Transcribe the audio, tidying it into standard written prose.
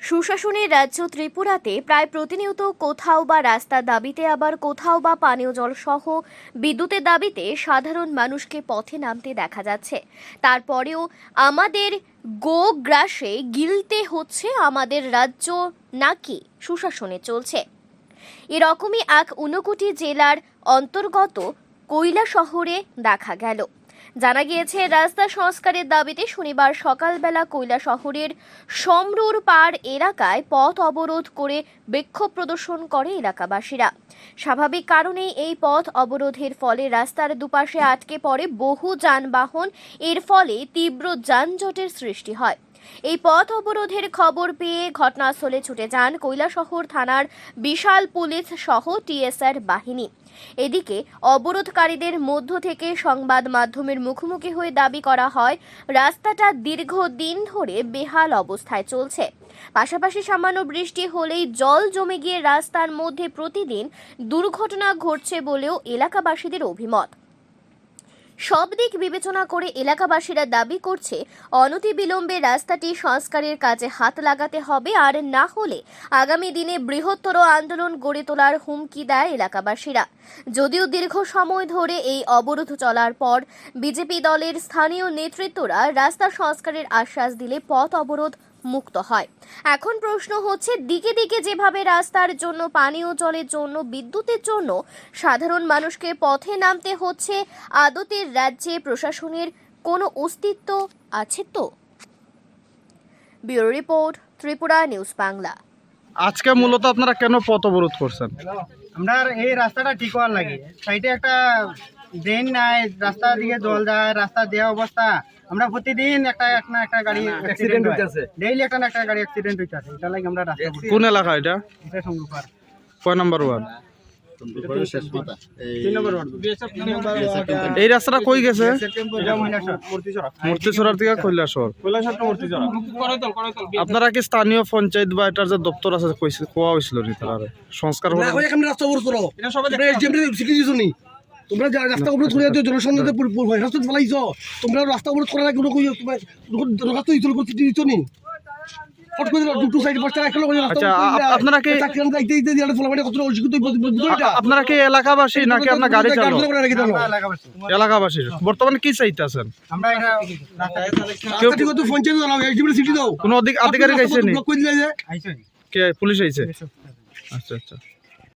সুশাসনের রাজ্য ত্রিপুরাতে প্রায় প্রতিনিয়ত কোথাও বা রাস্তার দাবিতে আবার কোথাও বা পানীয় জল সহ বিদ্যুতের দাবিতে সাধারণ মানুষকে পথে নামতে দেখা যাচ্ছে। তারপরেও আমাদের গোগ্রাসে গিলতে হচ্ছে আমাদের রাজ্য নাকি সুশাসনে চলছে। এরকমই এক ঊনকোটি জেলার অন্তর্গত কৈলাসহরে দেখা গেল। জানা গিয়েছে, রাস্তা সংস্কারের দাবিতে শনিবার সকালবেলা কৈলাসহরের সমরুর পাড় এলাকায় পথ অবরোধ করে বিক্ষোভ প্রদর্শন করে এলাকাবাসীরা। স্বাভাবিক কারণেই এই পথ অবরোধের ফলে রাস্তার দুপাশে আটকে পড়ে বহু যানবাহন। এর ফলে তীব্র যানজটের সৃষ্টি হয়। এই পথ অবরোধের খবর পেয়ে ঘটনাস্থলে ছুটে যান কৈলাসহর থানার বিশাল পুলিশ সহ টিএসআর বাহিনী। এদিকে অবরোধকারীদের মধ্য থেকে সংবাদ মাধ্যমের মুখোমুখি হয়ে দাবি করা হয়, রাস্তাটা দীর্ঘদিন ধরে বেহাল অবস্থায় চলছে। পাশাপাশি সামান্য বৃষ্টি হলেই জল জমে গিয়ে রাস্তার মধ্যে প্রতিদিন দুর্ঘটনা ঘটছে বলেও এলাকাবাসীদের অভিমত। সব দিক বিবেচনা করে এলাকাবাসীরা দাবি করছে, অনতিবিলম্বে রাস্তাটি সংস্কারের কাজে হাত লাগাতে হবে, আর না হলে আগামী দিনে বৃহত্তর আন্দোলন গড়ে তোলার হুমকি দেয় এলাকাবাসীরা। যদিও দীর্ঘ সময় ধরে এই অবরোধ চলার পর বিজেপি দলের স্থানীয় নেতৃত্বরা রাস্তা সংস্কারের আশ্বাস দিলে পথ অবরোধ মুক্ত হয়। এখন প্রশ্ন হচ্ছে, দিকে দিকে যেভাবে রাস্তার জন্য, পানীয় জলের জন্য, বিদ্যুতের জন্য সাধারণ মানুষকে পথে নামতে হচ্ছে, আদতে রাজ্যে প্রশাসনের কোনো অস্তিত্ব আছে তো? Bureau report, Tripura news Bangla. আজকে মূলত আপনারা কেন পথ অবরোধ করছেন? আমরা এই রাস্তাটা ঠিক হওয়ার লাগে। সাইডে একটা ড্রেন নাই, রাস্তার দিকে জল যায়, রাস্তা দেওয়া অবস্থা। আমরা প্রতিদিন একটা গাড়ি অ্যাক্সিডেন্ট হইতাছে, ডেইলি একটা না একটা গাড়ি অ্যাক্সিডেন্ট হইতাছে। এটা লাগে আমরা রাস্তা করছি। কোন এলাকা এটা? এটা সংরূপার কয় নম্বর ওয়ার্ড? 3 নম্বর ওয়ার্ড। এই রাস্তাটা কই গেছে? এটা মহিলাসর মূর্তিচড়ার থেকে কৈলাসহর। তো মূর্তিচড়া। আপনারা কি স্থানীয় পঞ্চায়েত বা এটার যে দপ্তর আছে কোয়া হয়েছিল নি তারা সংস্কার না হয় এখানে রাস্তা অবরোধ করো। এটা সবাই সিটি দিছো নি? তোমরা রাস্তা অবরোধ করে জনসংযোগে রাস্তা ফলাইছো। তোমরা রাস্তা অবরোধ করার আগে কোনো দরখাস্ত দিছো, কোনো চিঠি দিছো নি? ফট করে দুটো সাইড পাঁচটা একটা লোক রাস্তা। আচ্ছা, আপনারা কি আপনারা কি এলাকাবাসী নাকি আপনার গাড়ি চালক? এলাকাবাসী। বর্তমানে কি চাইতেছেন? আমরা এটা কেউ ঠিক তো পঞ্চায়েত দাও, এসডিপি সিটি দাও। কোন আধিকারিক আইছে নি? আইছে। কে পুলিশ আইছে? আচ্ছা আচ্ছা।